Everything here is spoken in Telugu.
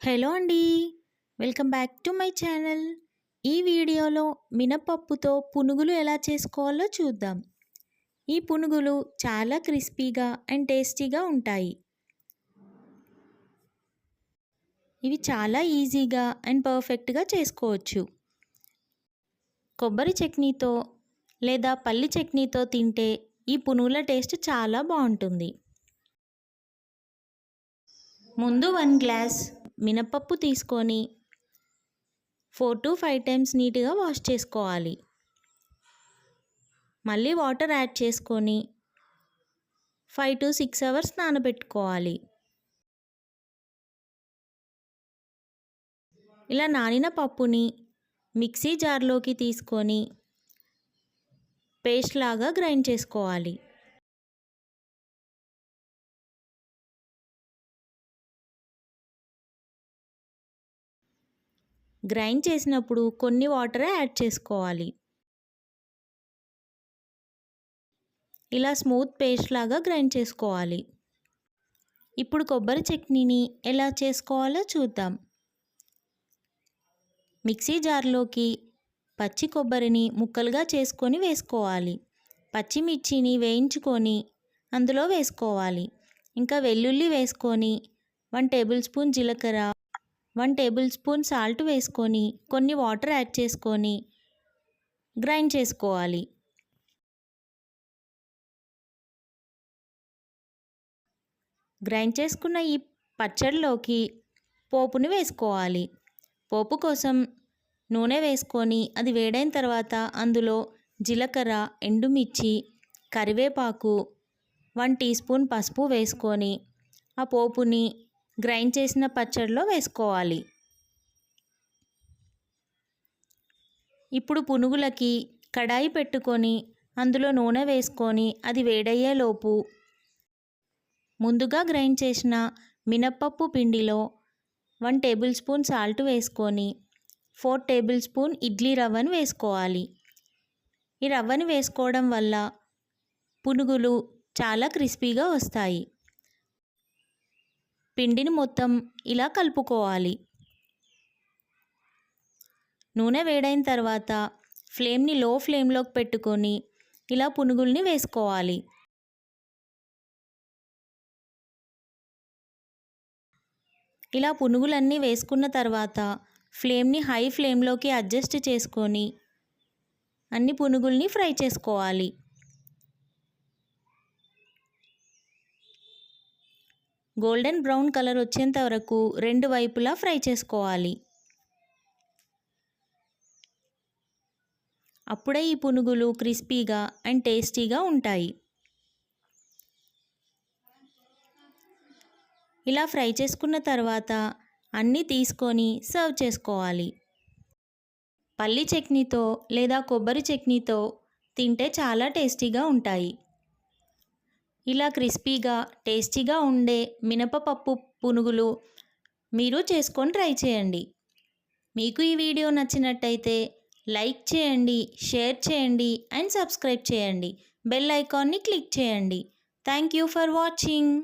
హలో అండి. Welcome back to my channel. ఈ వీడియోలో మినపప్పుతో పునుగులు ఎలా చేసుకోవాలో చూద్దాం. ఈ పునుగులు చాలా క్రిస్పీగా అండ్ టేస్టీగా ఉంటాయి. ఇవి చాలా ఈజీగా అండ్ పర్ఫెక్ట్గా చేసుకోవచ్చు. కొబ్బరి చట్నీతో లేదా పల్లి చట్నీతో తింటే ఈ పునుగుల టేస్ట్ చాలా బాగుంటుంది. ముందు 1 గ్లాస్ మినపప్పు తీసుకొని 4 to 5 టైమ్స్ నీట్గా వాష్ చేసుకోవాలి. మళ్ళీ వాటర్ యాడ్ చేసుకొని 5 to 6 అవర్స్ నానబెట్టుకోవాలి. ఇలా నానిన పప్పుని మిక్సీ జార్లోకి తీసుకొని పేస్ట్ లాగా గ్రైండ్ చేసుకోవాలి. గ్రైండ్ చేసినప్పుడు కొన్ని వాటర్ యాడ్ చేసుకోవాలి. ఇలా స్మూత్ పేస్ట్ లాగా గ్రైండ్ చేసుకోవాలి. ఇప్పుడు కొబ్బరి చట్నీని ఎలా చేసుకోవాలో చూద్దాం. మిక్సీ జార్లోకి పచ్చి కొబ్బరిని ముక్కలుగా చేసుకొని వేసుకోవాలి. పచ్చిమిర్చిని వేయించుకొని అందులో వేసుకోవాలి. ఇంకా వెల్లుల్లి వేసుకొని 1 టేబుల్ స్పూన్ జీలకర్ర, 1 టేబుల్ స్పూన్ సాల్ట్ వేసుకొని కొన్ని వాటర్ యాడ్ చేసుకొని గ్రైండ్ చేసుకోవాలి. గ్రైండ్ చేసుకున్న ఈ పచ్చడిలోకి పోపుని వేసుకోవాలి. పోపు కోసం నూనె వేసుకొని అది వేడైన తర్వాత అందులో జీలకర్ర, ఎండుమిర్చి, కరివేపాకు, 1 టీ స్పూన్ పసుపు వేసుకొని ఆ పోపుని గ్రైండ్ చేసిన పచ్చడిలో వేసుకోవాలి. ఇప్పుడు పునుగులకి కడాయి పెట్టుకొని అందులో నూనె వేసుకొని అది వేడయ్యేలోపు ముందుగా గ్రైండ్ చేసిన మినప్పప్పు పిండిలో 1 టేబుల్ స్పూన్ సాల్ట్ వేసుకొని 4 టేబుల్ స్పూన్ ఇడ్లీ రవ్వను వేసుకోవాలి. ఈ రవ్వని వేసుకోవడం వల్ల పునుగులు చాలా క్రిస్పీగా వస్తాయి. పిండిని మొత్తం ఇలా కలుపుకోవాలి. నూనె వేడైన తర్వాత ఫ్లేమ్ని లో ఫ్లేమ్లోకి పెట్టుకొని ఇలా పునుగుల్ని వేసుకోవాలి. ఇలా పునుగులన్నీ వేసుకున్న తర్వాత ఫ్లేమ్ని హై ఫ్లేమ్లోకి అడ్జస్ట్ చేసుకొని అన్ని పునుగుల్ని ఫ్రై చేసుకోవాలి. గోల్డెన్ బ్రౌన్ కలర్ వచ్చేంత వరకు 2 వైపులా ఫ్రై చేసుకోవాలి. అప్పుడే ఈ పునుగులు క్రిస్పీగా అండ్ టేస్టీగా ఉంటాయి. ఇలా ఫ్రై చేసుకున్న తర్వాత అన్నీ తీసుకొని సర్వ్ చేసుకోవాలి. పల్లి చట్నీతో లేదా కొబ్బరి చట్నీతో తింటే చాలా టేస్టీగా ఉంటాయి. ఇలా క్రిస్పీగా టేస్టీగా ఉండే మినపప్పు పునుగులు మీరు చేసుకొని ట్రై చేయండి. మీకు ఈ వీడియో నచ్చినట్టయితే లైక్ చేయండి, షేర్ చేయండి అండ్ సబ్స్క్రైబ్ చేయండి. బెల్ ఐకాన్ని క్లిక్ చేయండి. Thank you for watching.